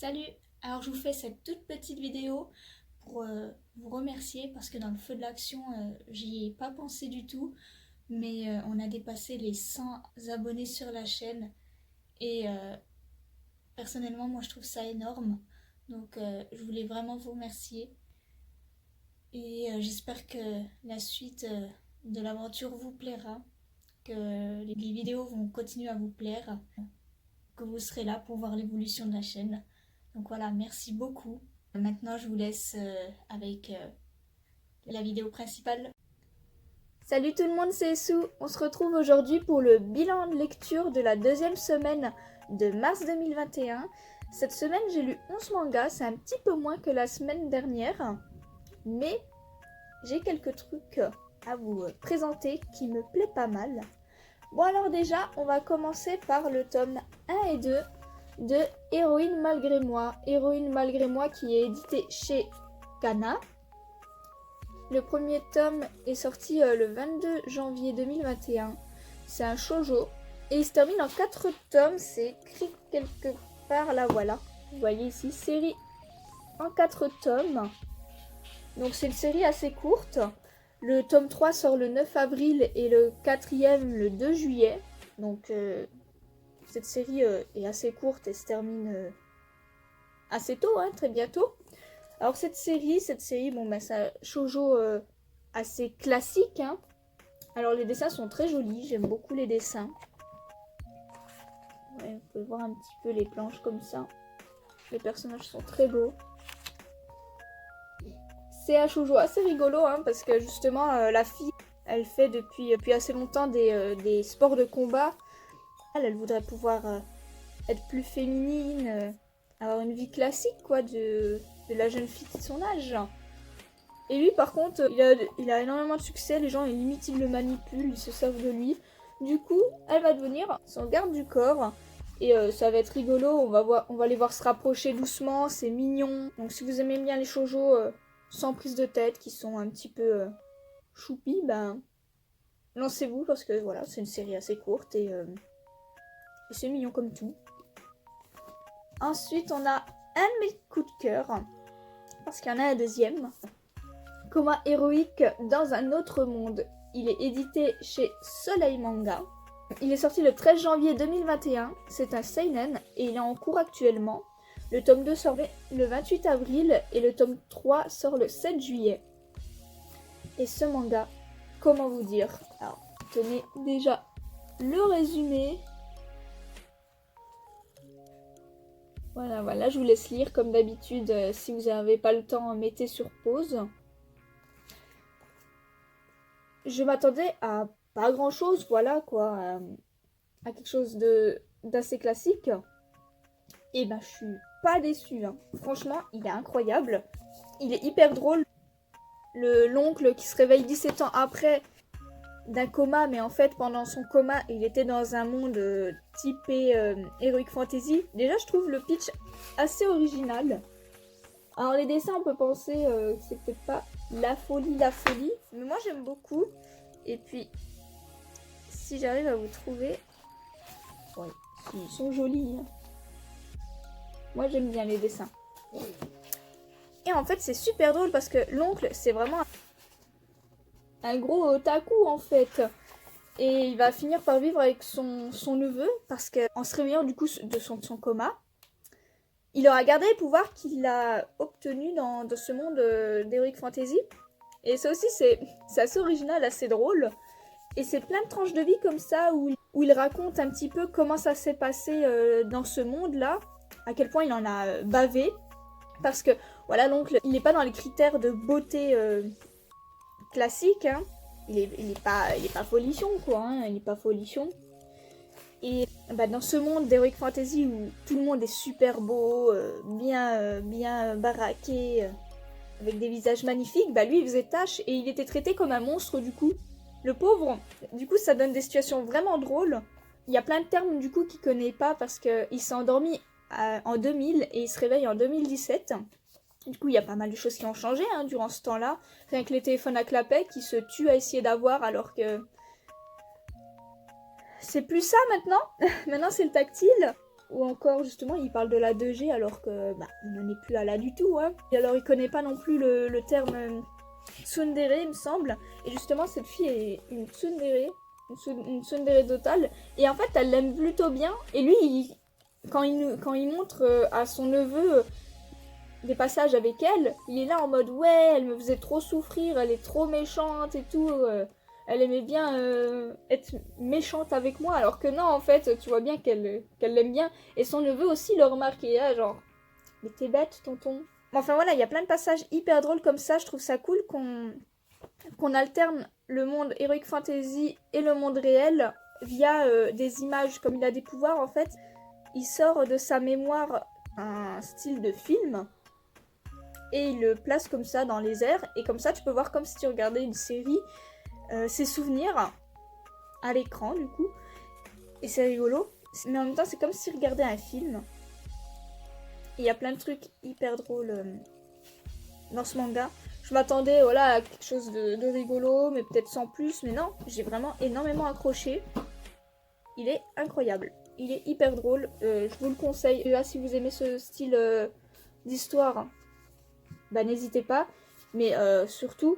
Salut! Alors je vous fais cette toute petite vidéo pour vous remercier parce que dans le feu de l'action, j'y ai pas pensé du tout, mais on a dépassé les 100 abonnés sur la chaîne et personnellement moi je trouve ça énorme. Donc je voulais vraiment vous remercier et j'espère que la suite de l'aventure vous plaira, que les vidéos vont continuer à vous plaire, que vous serez là pour voir l'évolution de la chaîne. Donc voilà, merci beaucoup. Maintenant, je vous laisse avec la vidéo principale. Salut tout le monde, c'est Sue. On se retrouve aujourd'hui pour le bilan de lecture de la deuxième semaine de mars 2021. Cette semaine, j'ai lu 11 mangas, c'est un petit peu moins que la semaine dernière, mais j'ai quelques trucs à vous présenter qui me plaît pas mal. Bon alors déjà, on va commencer par le tome 1 et 2 de Héroïne malgré moi. Héroïne malgré moi qui est édité chez Kana. Le premier tome est sorti le 22 janvier 2021. C'est un shoujo et il se termine en 4 tomes. C'est écrit quelque part là, voilà. Vous voyez ici, série en 4 tomes. Donc c'est une série assez courte. Le tome 3 sort le 9 avril et le 4e le 2 juillet. Donc cette série est assez courte et se termine assez tôt, hein, très bientôt. Alors cette série, bon, ben, c'est un shoujo assez classique. Hein. Alors les dessins sont très jolis, j'aime beaucoup les dessins. Ouais, vous pouvez voir un petit peu les planches comme ça. Les personnages sont très beaux. C'est un shoujo assez rigolo, hein, parce que justement la fille, elle fait depuis assez longtemps des sports de combat. Elle voudrait pouvoir être plus féminine, avoir une vie classique quoi de la jeune fille de son âge. Et lui par contre, il a énormément de succès, les gens limite ils le manipulent, ils se servent de lui. Du coup, elle va devenir son garde du corps. Et ça va être rigolo, on va les voir se rapprocher doucement, c'est mignon. Donc si vous aimez bien les shoujo sans prise de tête, qui sont un petit peu choupis, ben lancez-vous parce que voilà, c'est une série assez courte et c'est mignon comme tout. Ensuite, on a un de mes coups de cœur, parce qu'il y en a un deuxième. Coma héroïque dans un autre monde. Il est édité chez Soleil Manga. Il est sorti le 13 janvier 2021. C'est un seinen et il est en cours actuellement. Le tome 2 sort le 28 avril et le tome 3 sort le 7 juillet. Et ce manga, comment vous dire? Alors, tenez déjà le résumé. Voilà, je vous laisse lire comme d'habitude. Si vous n'avez pas le temps, mettez sur pause. Je m'attendais à pas grand chose, voilà quoi, à quelque chose d'assez classique. Et ben je suis pas déçue, hein. Franchement, il est incroyable. Il est hyper drôle. L'oncle qui se réveille 17 ans après d'un coma, mais en fait pendant son coma il était dans un monde typé Heroic Fantasy. Déjà je trouve le pitch assez original. Alors les dessins on peut penser que c'est peut-être pas la folie, mais moi j'aime beaucoup. Et puis si j'arrive à vous trouver, ouais, ils sont jolis, hein. Moi j'aime bien les dessins. Et en fait c'est super drôle parce que l'oncle c'est vraiment un gros otaku en fait. Et il va finir par vivre avec son neveu parce qu'en se réveillant du coup de son coma, il aura gardé les pouvoirs qu'il a obtenus dans ce monde d'Heroic Fantasy. Et ça aussi c'est assez original, assez drôle. Et c'est plein de tranches de vie comme ça où il raconte un petit peu comment ça s'est passé dans ce monde-là, à quel point il en a bavé. Parce que voilà, l'oncle, il n'est pas dans les critères de beauté classique, hein. Il est pas folichon quoi, hein. Il est pas folichon. Et bah, dans ce monde d'Heroic Fantasy où tout le monde est super beau, bien baraqué, avec des visages magnifiques, bah lui il faisait tâche et il était traité comme un monstre du coup. Le pauvre, du coup ça donne des situations vraiment drôles. Il y a plein de termes du coup qu'il connaît pas parce qu'il s'est endormi en 2000 et il se réveille en 2017. Du coup il y a pas mal de choses qui ont changé hein, durant ce temps-là. Rien que les téléphones à clapet qui se tuent à essayer d'avoir alors que... C'est plus ça maintenant. Maintenant c'est le tactile. Ou encore justement il parle de la 2G alors que on n'en est plus à là du tout hein. Et alors il connaît pas non plus le terme tsundere il me semble. Et justement cette fille est une tsundere, une tsundere totale. Et en fait elle l'aime plutôt bien. Et lui quand il montre à son neveu des passages avec elle, il est là en mode ouais elle me faisait trop souffrir, elle est trop méchante et tout. Elle aimait bien être méchante avec moi, alors que non, en fait, tu vois bien qu'elle l'aime bien. Et son neveu aussi le remarque, et là, genre, mais t'es bête, tonton. Enfin voilà, il y a plein de passages hyper drôles comme ça, je trouve ça cool qu'on alterne le monde Heroic Fantasy et le monde réel via des images. Comme il a des pouvoirs, en fait, il sort de sa mémoire un style de film, et il le place comme ça dans les airs, et comme ça tu peux voir comme si tu regardais une série, ses souvenirs à l'écran du coup, et c'est rigolo, mais en même temps c'est comme si tu regardais un film. Il y a plein de trucs hyper drôles dans ce manga. Je m'attendais voilà, à quelque chose de rigolo, mais peut-être sans plus, mais non, j'ai vraiment énormément accroché. Il est incroyable, il est hyper drôle, je vous le conseille. Là, si vous aimez ce style d'histoire, n'hésitez pas, mais surtout,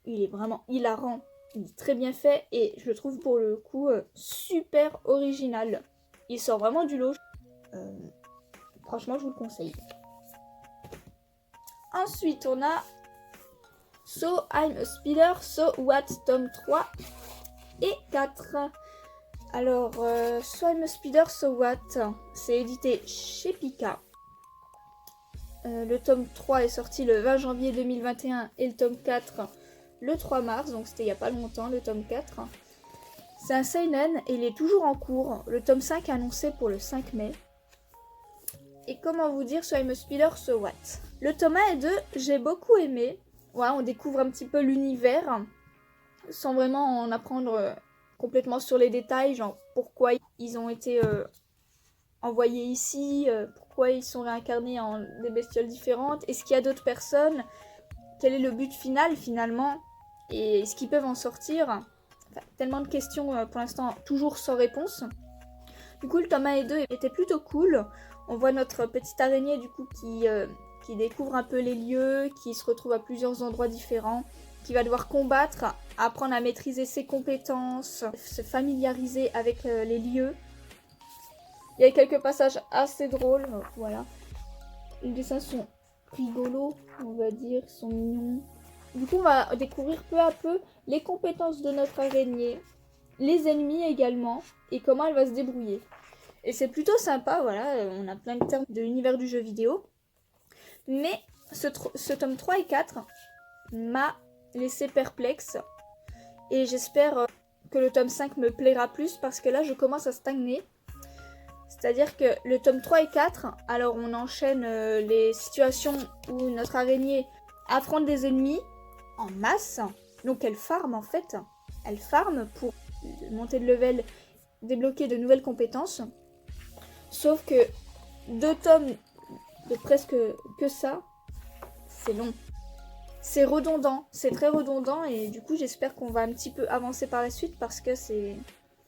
il est vraiment hilarant. Il est très bien fait et je le trouve pour le coup super original. Il sort vraiment du lot. Franchement, je vous le conseille. Ensuite, on a So I'm a Speeder, So What, tome 3 et 4. Alors, So I'm a Speeder, So What, c'est édité chez Pika. Le tome 3 est sorti le 20 janvier 2021 et le tome 4 le 3 mars, donc c'était il n'y a pas longtemps, le tome 4. C'est un seinen et il est toujours en cours. Le tome 5 est annoncé pour le 5 mai. Et comment vous dire, So I'm a Speeder, So What. Le tome 1 et 2, j'ai beaucoup aimé. Ouais, on découvre un petit peu l'univers, sans vraiment en apprendre complètement sur les détails, genre pourquoi ils ont été envoyés ici, pourquoi ils sont réincarnés en des bestioles différentes, est-ce qu'il y a d'autres personnes, quel est le but final finalement, et est-ce qu'ils peuvent en sortir. Enfin, tellement de questions pour l'instant toujours sans réponse. Du coup le tome 1 et 2 étaient plutôt cool. On voit notre petite araignée du coup qui découvre un peu les lieux, qui se retrouve à plusieurs endroits différents, qui va devoir combattre, apprendre à maîtriser ses compétences, se familiariser avec les lieux. Il y a quelques passages assez drôles, voilà. Les dessins sont rigolos, on va dire, sont mignons. Du coup, on va découvrir peu à peu les compétences de notre araignée, les ennemis également, et comment elle va se débrouiller. Et c'est plutôt sympa, voilà, on a plein de termes de l'univers du jeu vidéo. Mais ce tome 3 et 4 m'a laissé perplexe. Et j'espère que le tome 5 me plaira plus, parce que là, je commence à stagner. C'est-à-dire que le tome 3 et 4, alors on enchaîne les situations où notre araignée affronte des ennemis en masse. Donc elle farm en fait. Elle farm pour monter de level, débloquer de nouvelles compétences. Sauf que 2 tomes de presque que ça, c'est long. C'est redondant, c'est très redondant et du coup j'espère qu'on va un petit peu avancer par la suite parce que c'est...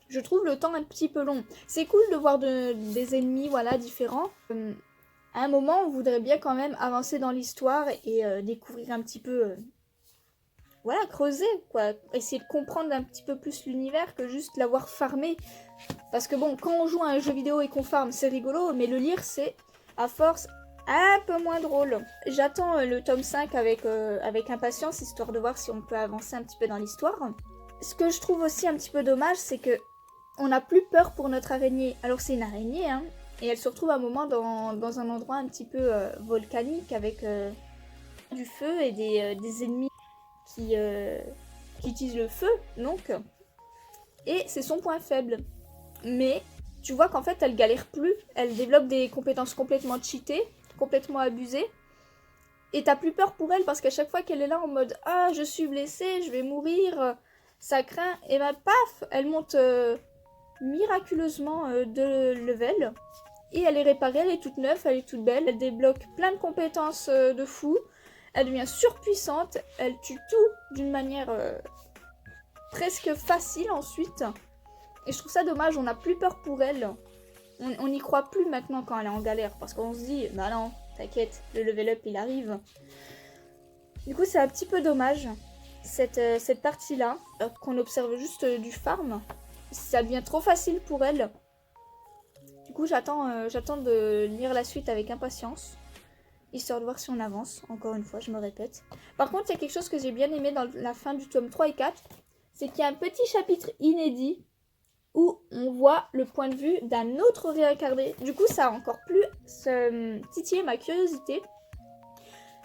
Je trouve le temps un petit peu long. C'est cool de voir des ennemis voilà, différents. À un moment, on voudrait bien quand même avancer dans l'histoire et découvrir un petit peu... voilà, creuser, quoi. Essayer de comprendre un petit peu plus l'univers que juste l'avoir farmé. Parce que bon, quand on joue à un jeu vidéo et qu'on farme, c'est rigolo, mais le lire, c'est, à force, un peu moins drôle. J'attends le tome 5 avec impatience, histoire de voir si on peut avancer un petit peu dans l'histoire. Ce que je trouve aussi un petit peu dommage, c'est que on n'a plus peur pour notre araignée. Alors c'est une araignée, hein, et elle se retrouve à un moment dans un endroit un petit peu volcanique avec du feu et des ennemis qui utilisent le feu, donc. Et c'est son point faible. Mais tu vois qu'en fait elle galère plus, elle développe des compétences complètement cheatées, complètement abusées. Et t'as plus peur pour elle parce qu'à chaque fois qu'elle est là en mode « Ah, je suis blessée, je vais mourir, ça craint », et ben paf, elle monte miraculeusement de level. Et elle est réparée, elle est toute neuve, elle est toute belle. Elle débloque plein de compétences de fou. Elle devient surpuissante, elle tue tout d'une manière presque facile ensuite. Et je trouve ça dommage, on n'a plus peur pour elle. On n'y croit plus maintenant quand elle est en galère, parce qu'on se dit, bah non, t'inquiète, le level up il arrive. Du coup c'est un petit peu dommage, cette partie-là, qu'on observe juste du farm. Ça devient trop facile pour elle. Du coup j'attends de lire la suite avec impatience, histoire de voir si on avance, encore une fois je me répète. Par contre il y a quelque chose que j'ai bien aimé dans la fin du tome 3 et 4, c'est qu'il y a un petit chapitre inédit où on voit le point de vue d'un autre réincarné. Du coup, ça a encore plus titillé ma curiosité.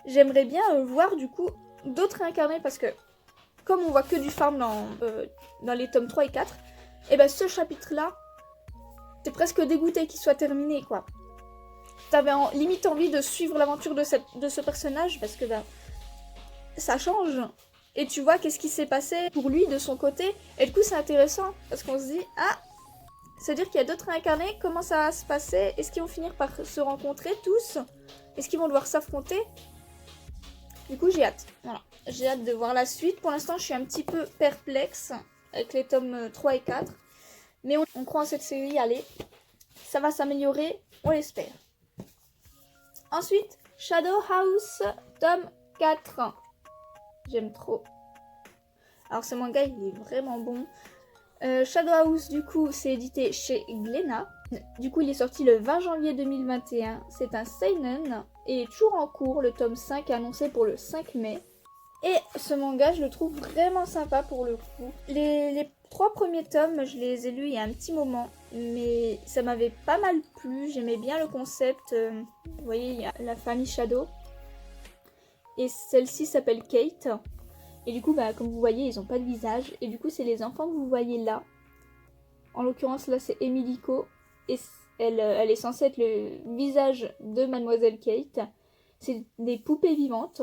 J'aimerais bien voir du coup d'autres réincarnés parce que comme on voit que du farm dans les tomes 3 et 4, et ben ce chapitre-là, t'es presque dégoûté qu'il soit terminé quoi. T'avais limite envie de suivre l'aventure de ce personnage parce que ben, ça change. Et tu vois qu'est-ce qui s'est passé pour lui de son côté. Et du coup c'est intéressant parce qu'on se dit, ah, c'est-à-dire qu'il y a d'autres réincarnés, comment ça va se passer? Est-ce qu'ils vont finir par se rencontrer tous? Est-ce qu'ils vont devoir s'affronter? Du coup j'ai hâte, voilà. J'ai hâte de voir la suite. Pour l'instant je suis un petit peu perplexe avec les tomes 3 et 4. Mais on croit en cette série, allez, ça va s'améliorer, on l'espère. Ensuite, Shadow House, tome 4. J'aime trop. Alors ce manga il est vraiment bon. Shadow House du coup c'est édité chez Glénat. Du coup il est sorti le 20 janvier 2021. C'est un seinen et il est toujours en cours. Le tome 5 est annoncé pour le 5 mai. Et ce manga je le trouve vraiment sympa pour le coup. Les 3 premiers tomes je les ai lus il y a un petit moment. Mais ça m'avait pas mal plu. J'aimais bien le concept. Vous voyez il y a la famille Shadow. Et celle-ci s'appelle Kate. Et du coup, bah, comme vous voyez, ils n'ont pas de visage. Et du coup, c'est les enfants que vous voyez là. En l'occurrence, là, c'est Emiliko. Et elle est censée être le visage de Mademoiselle Kate. C'est des poupées vivantes.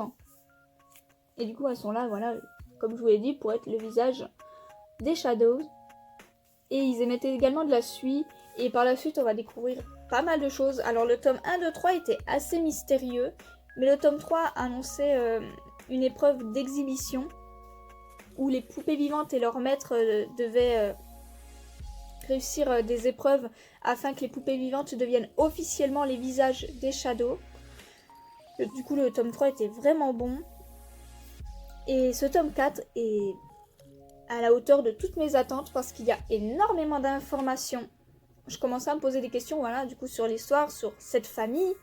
Et du coup, elles sont là, voilà, comme je vous l'ai dit, pour être le visage des Shadows. Et ils émettaient également de la suie. Et par la suite, on va découvrir pas mal de choses. Alors, le tome 1, 2, 3 était assez mystérieux. Mais le tome 3 annonçait une épreuve d'exhibition où les poupées vivantes et leurs maîtres devaient réussir des épreuves afin que les poupées vivantes deviennent officiellement les visages des Shadows. Du coup, le tome 3 était vraiment bon. Et ce tome 4 est à la hauteur de toutes mes attentes parce qu'il y a énormément d'informations. Je commençais à me poser des questions, voilà, du coup, sur l'histoire, sur cette famille,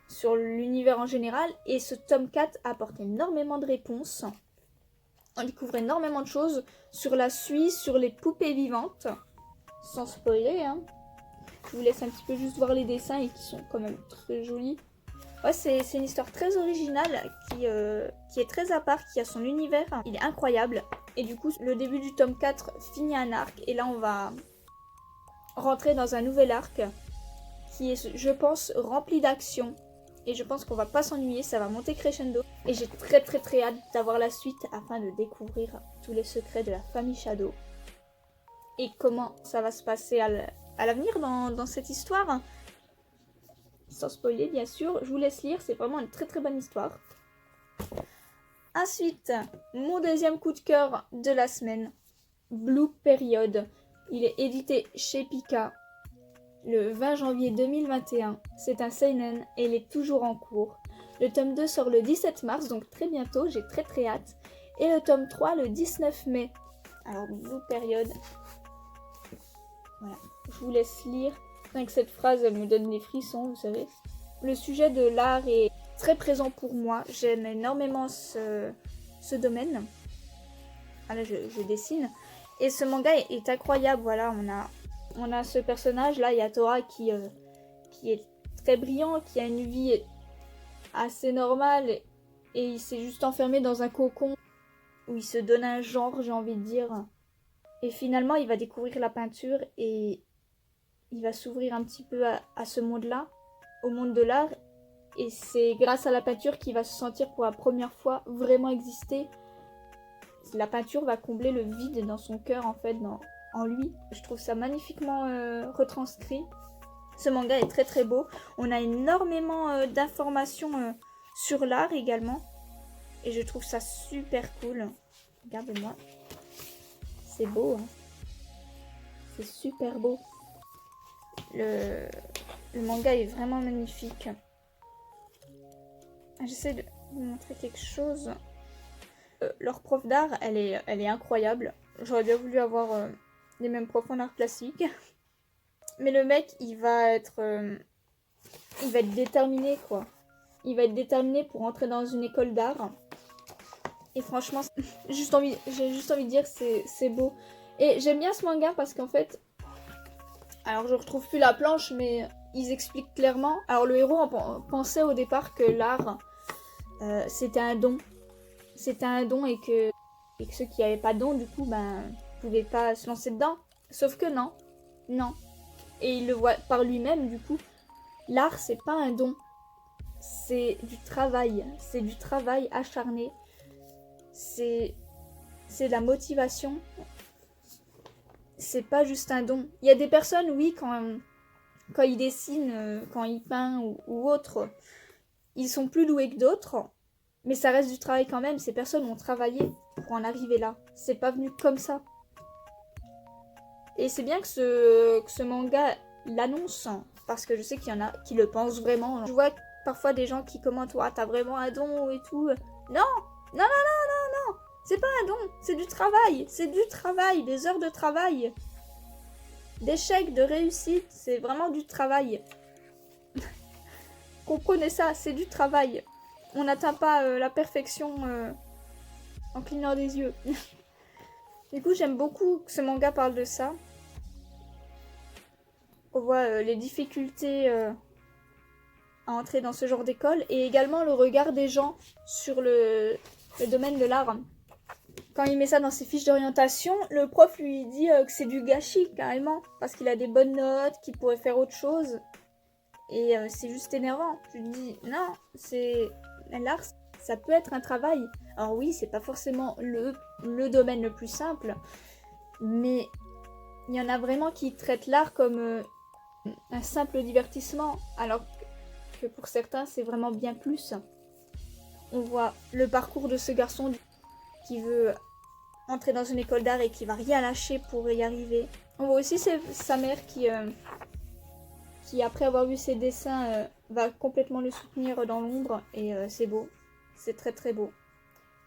sur l'univers en général. Et ce tome 4 apporte énormément de réponses. On découvre énormément de choses sur la suie, sur les poupées vivantes. Sans spoiler, hein. Je vous laisse un petit peu juste voir les dessins et qui sont quand même très jolis. Ouais, c'est une histoire très originale qui est très à part, qui a son univers. Il est incroyable. Et du coup, le début du tome 4 finit un arc. Et là, on va rentrer dans un nouvel arc qui est, je pense, rempli d'action. Et je pense qu'on va pas s'ennuyer, ça va monter crescendo. Et j'ai très très très hâte d'avoir la suite afin de découvrir tous les secrets de la famille Shadow. Et comment ça va se passer à l'avenir dans cette histoire. Sans spoiler bien sûr, je vous laisse lire, c'est vraiment une très très bonne histoire. Ensuite, mon deuxième coup de cœur de la semaine, Blue Period. Il est édité chez Pika le 20 janvier 2021. C'est un seinen et il est toujours en cours. Le tome 2 sort le 17 mars, donc très bientôt, j'ai très très hâte. Et le tome 3 le 19 mai. Alors, Blue Period. Voilà, je vous laisse lire. Rien que cette phrase, elle me donne des frissons, vous savez. Le sujet de l'art est très présent pour moi. J'aime énormément ce domaine. Ah là, je dessine. Et ce manga est incroyable. Voilà, on a ce personnage-là, Yatora, qui est très brillant, qui a une vie assez normale. Et il s'est juste enfermé dans un cocon où il se donne un genre, j'ai envie de dire. Et finalement, il va découvrir la peinture et il va s'ouvrir un petit peu à ce monde-là, au monde de l'art. Et c'est grâce à la peinture qu'il va se sentir pour la première fois vraiment exister. La peinture va combler le vide dans son cœur, en fait, en lui. Je trouve ça magnifiquement retranscrit. Ce manga est très très beau. On a énormément d'informations sur l'art également. Et je trouve ça super cool. Regardez-moi. C'est beau, hein. C'est super beau. Le, le manga est vraiment magnifique. J'essaie de vous montrer quelque chose. Leur prof d'art, elle est incroyable. J'aurais bien voulu avoir les mêmes profs en art plastique. Mais le mec, il va être déterminé, quoi. Il va être déterminé pour entrer dans une école d'art. Et franchement, j'ai juste envie de dire que c'est beau. Et j'aime bien ce manga parce qu'en fait... Alors, je retrouve plus la planche, mais ils expliquent clairement. Alors, le héros pensait au départ que l'art, c'était un don. C'était un don et que ceux qui n'avaient pas de don, du coup, pouvaient pas se lancer dedans. Sauf que non. Non. Et il le voit par lui-même, du coup. L'art, c'est pas un don. C'est du travail. C'est du travail acharné. C'est de la motivation. C'est pas juste un don. Il y a des personnes, oui, quand ils dessinent, quand ils peignent ou autre, ils sont plus doués que d'autres. Mais ça reste du travail quand même. Ces personnes ont travaillé pour en arriver là. C'est pas venu comme ça. Et c'est bien que ce manga l'annonce. Parce que je sais qu'il y en a qui le pensent vraiment. Je vois parfois des gens qui commentent, ouais, t'as vraiment un don et tout. Non, non, non, non, non, non. C'est pas un don, c'est du travail. C'est du travail, des heures de travail. D'échecs, de réussite, c'est vraiment du travail. Comprenez ça, c'est du travail. On n'atteint pas la perfection en clignant des yeux. Du coup, j'aime beaucoup que ce manga parle de ça. On voit les difficultés à entrer dans ce genre d'école et également le regard des gens sur le domaine de l'art. Quand il met ça dans ses fiches d'orientation, le prof lui dit que c'est du gâchis carrément parce qu'il a des bonnes notes, qu'il pourrait faire autre chose. Et c'est juste énervant. Je lui dis non, l'art, ça peut être un travail. Alors oui, c'est pas forcément le domaine le plus simple, mais il y en a vraiment qui traitent l'art comme un simple divertissement, alors que pour certains, c'est vraiment bien plus. On voit le parcours de ce garçon qui veut entrer dans une école d'art et qui va rien lâcher pour y arriver. On voit aussi sa mère qui après avoir vu ses dessins, va complètement le soutenir dans l'ombre, et c'est beau. C'est très très beau.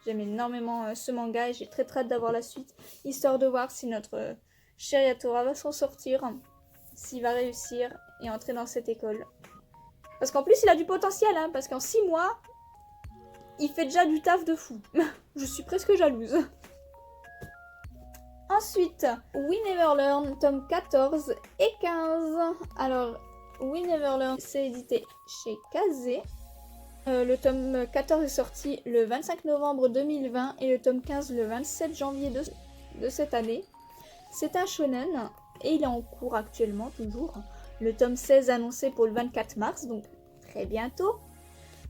J'aime énormément ce manga et j'ai très hâte d'avoir la suite, histoire de voir si notre cher Yatora va s'en sortir, s'il va réussir et entrer dans cette école. Parce qu'en plus, il a du potentiel, hein, parce qu'en 6 mois, il fait déjà du taf de fou. Je suis presque jalouse. Ensuite, We Never Learn, tome 14 et 15. Alors, We Never Learn, c'est édité chez Kazé. Le tome 14 est sorti le 25 novembre 2020 et le tome 15 le 27 janvier de cette année. C'est un shonen et il est en cours actuellement toujours. Le tome 16 annoncé pour le 24 mars, donc très bientôt.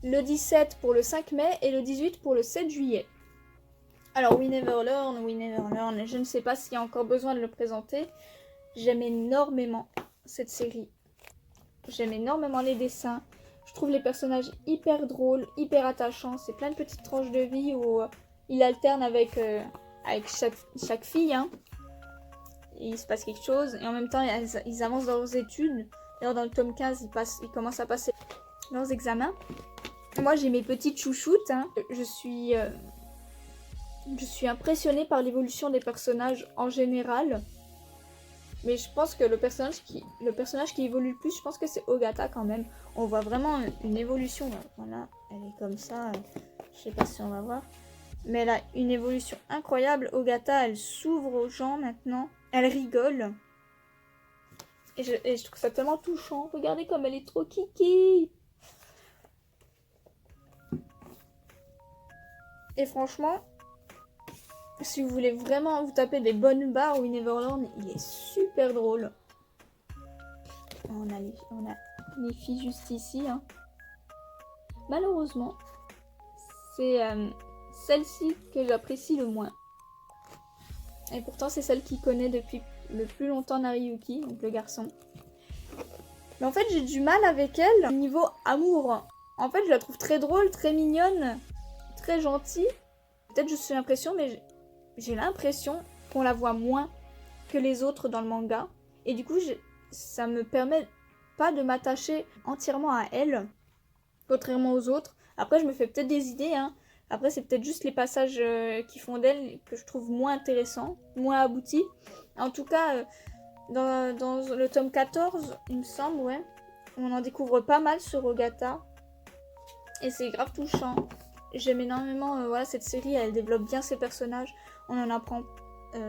Le 17 pour le 5 mai et le 18 pour le 7 juillet. Alors We Never Learn, je ne sais pas s'il y a encore besoin de le présenter. J'aime énormément cette série. J'aime énormément les dessins. Je trouve les personnages hyper drôles, hyper attachants. C'est plein de petites tranches de vie où il alterne avec chaque fille. Hein. Et il se passe quelque chose. Et en même temps, ils avancent dans leurs études. D'ailleurs, dans le tome 15, ils commencent à passer leurs examens. Moi, j'ai mes petites chouchoutes. Hein. Je suis impressionnée par l'évolution des personnages en général. Mais je pense que le personnage qui évolue le plus, je pense que c'est Ogata quand même. On voit vraiment une évolution. Voilà, elle est comme ça. Je sais pas si on va voir. Mais elle a une évolution incroyable. Ogata, elle s'ouvre aux gens maintenant. Elle rigole. Et je trouve ça tellement touchant. Regardez comme elle est trop kiki. Et franchement, si vous voulez vraiment vous taper des bonnes barres, We Never Learn, il est super drôle. On a les filles juste ici. Hein. Malheureusement, c'est celle-ci que j'apprécie le moins. Et pourtant, c'est celle qui connaît depuis le plus longtemps Nariyuki, donc le garçon. Mais en fait, j'ai du mal avec elle niveau amour. En fait, je la trouve très drôle, très mignonne, très gentille. Peut-être je suis l'impression, mais j'ai l'impression qu'on la voit moins que les autres dans le manga. Et du coup, ça me permet pas de m'attacher entièrement à elle, contrairement aux autres. Après, je me fais peut-être des idées, hein. Après, c'est peut-être juste les passages qui font d'elle que je trouve moins intéressants, moins aboutis. En tout cas, dans le tome 14, il me semble, ouais, on en découvre pas mal sur Ogata. Et c'est grave touchant. J'aime énormément voilà, cette série, elle développe bien ses personnages. On en apprend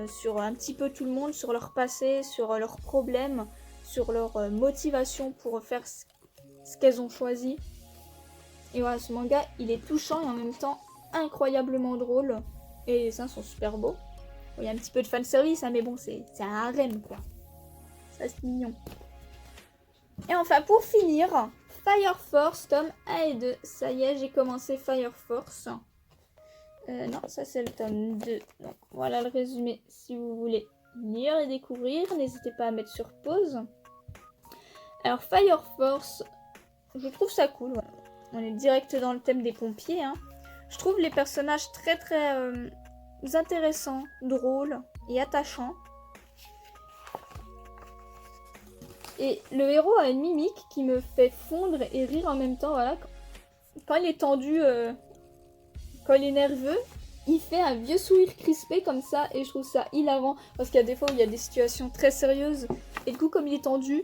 sur un petit peu tout le monde, sur leur passé, sur leurs problèmes, sur leur motivation pour faire ce qu'elles ont choisi. Et voilà, ce manga, il est touchant et en même temps incroyablement drôle. Et les dessins sont super beaux. Bon, il y a un petit peu de fanservice, hein, mais bon, c'est un harem, quoi. Ça, c'est mignon. Et enfin, pour finir, Fire Force, tome 1 et 2. Ça y est, j'ai commencé Fire Force. Non, ça c'est le tome 2. Donc voilà le résumé si vous voulez lire et découvrir. N'hésitez pas à mettre sur pause. Alors Fire Force, je trouve ça cool. Ouais. On est direct dans le thème des pompiers. Hein. Je trouve les personnages très intéressants, drôles et attachants. Et le héros a une mimique qui me fait fondre et rire en même temps. Voilà. Quand il est tendu, quand il est nerveux, il fait un vieux sourire crispé comme ça. Et je trouve ça hilarant. Parce qu'il y a des fois où il y a des situations très sérieuses. Et du coup, comme il est tendu,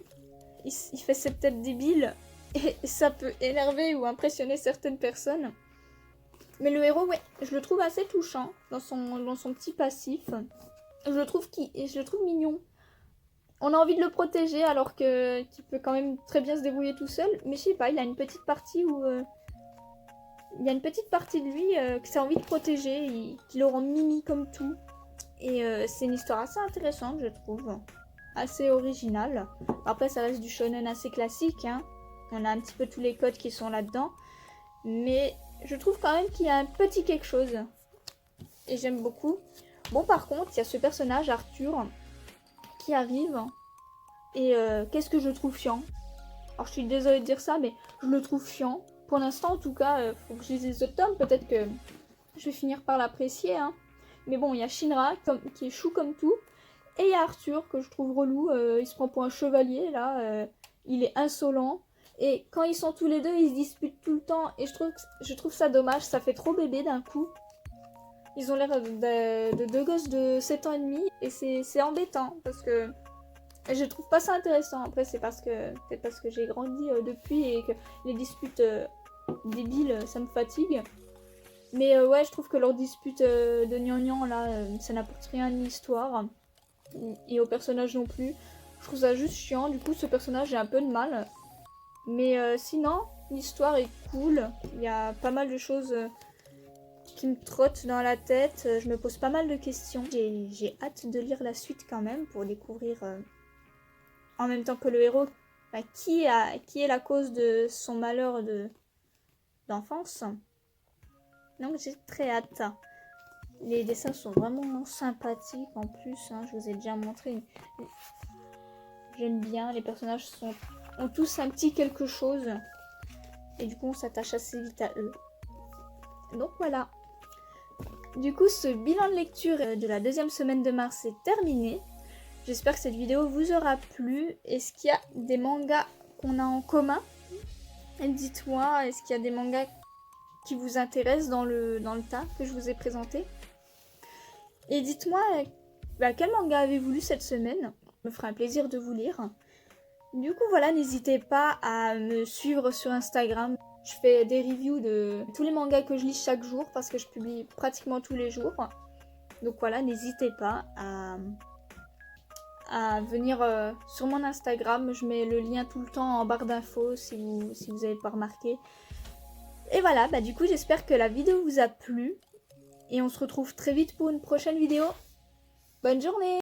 il fait cette tête débile. Et ça peut énerver ou impressionner certaines personnes. Mais le héros, ouais, je le trouve assez touchant dans son petit passif. Je le trouve mignon. On a envie de le protéger alors qu'il peut quand même très bien se débrouiller tout seul. Mais je sais pas, il a une petite partie où... il y a une petite partie de lui que ça a envie de protéger, qui le rend mimi comme tout. Et c'est une histoire assez intéressante, je trouve. Assez originale. Après, ça reste du shonen assez classique. Hein. On a un petit peu tous les codes qui sont là-dedans. Mais je trouve quand même qu'il y a un petit quelque chose. Et j'aime beaucoup. Bon, par contre, il y a ce personnage, Arthur, qui arrive. Et qu'est-ce que je trouve chiant. Alors, je suis désolée de dire ça, mais je le trouve chiant. Pour l'instant, en tout cas, faut que je lise les autres tomes. Peut-être que je vais finir par l'apprécier. Hein. Mais bon, il y a Shinra qui est chou comme tout. Et il y a Arthur que je trouve relou. Il se prend pour un chevalier, là. Il est insolent. Et quand ils sont tous les deux, ils se disputent tout le temps. Et je trouve ça dommage. Ça fait trop bébé d'un coup. Ils ont l'air de deux gosses de 7 ans et demi. Et c'est embêtant. Parce que je trouve pas ça intéressant. Après, c'est peut-être parce que j'ai grandi depuis. Et que les disputes débiles, ça me fatigue. Mais ouais, je trouve que leur dispute de gnangnan, là, ça n'apporte rien à l'histoire. Et au personnage non plus. Je trouve ça juste chiant. Du coup, ce personnage, j'ai un peu de mal. Mais sinon, l'histoire est cool. Il y a pas mal de choses qui me trottent dans la tête. Je me pose pas mal de questions. J'ai hâte de lire la suite quand même pour découvrir en même temps que le héros qui est la cause de son malheur d'enfance. Donc j'ai très hâte. Les dessins sont vraiment sympathiques en plus. Hein, je vous ai déjà montré. J'aime bien. Les personnages ont tous un petit quelque chose. Et du coup, on s'attache assez vite à eux. Donc voilà. Du coup, ce bilan de lecture de la deuxième semaine de mars est terminé. J'espère que cette vidéo vous aura plu. Est-ce qu'il y a des mangas qu'on a en commun? Dites-moi, est-ce qu'il y a des mangas qui vous intéressent dans le tas que je vous ai présenté? Et dites-moi, quel manga avez-vous lu cette semaine? Ça me fera un plaisir de vous lire. Du coup, voilà, n'hésitez pas à me suivre sur Instagram. Je fais des reviews de tous les mangas que je lis chaque jour parce que je publie pratiquement tous les jours. Donc voilà, n'hésitez pas à venir sur mon Instagram. Je mets le lien tout le temps en barre d'infos si vous n'avez pas remarqué. Et voilà, du coup, j'espère que la vidéo vous a plu. Et on se retrouve très vite pour une prochaine vidéo. Bonne journée!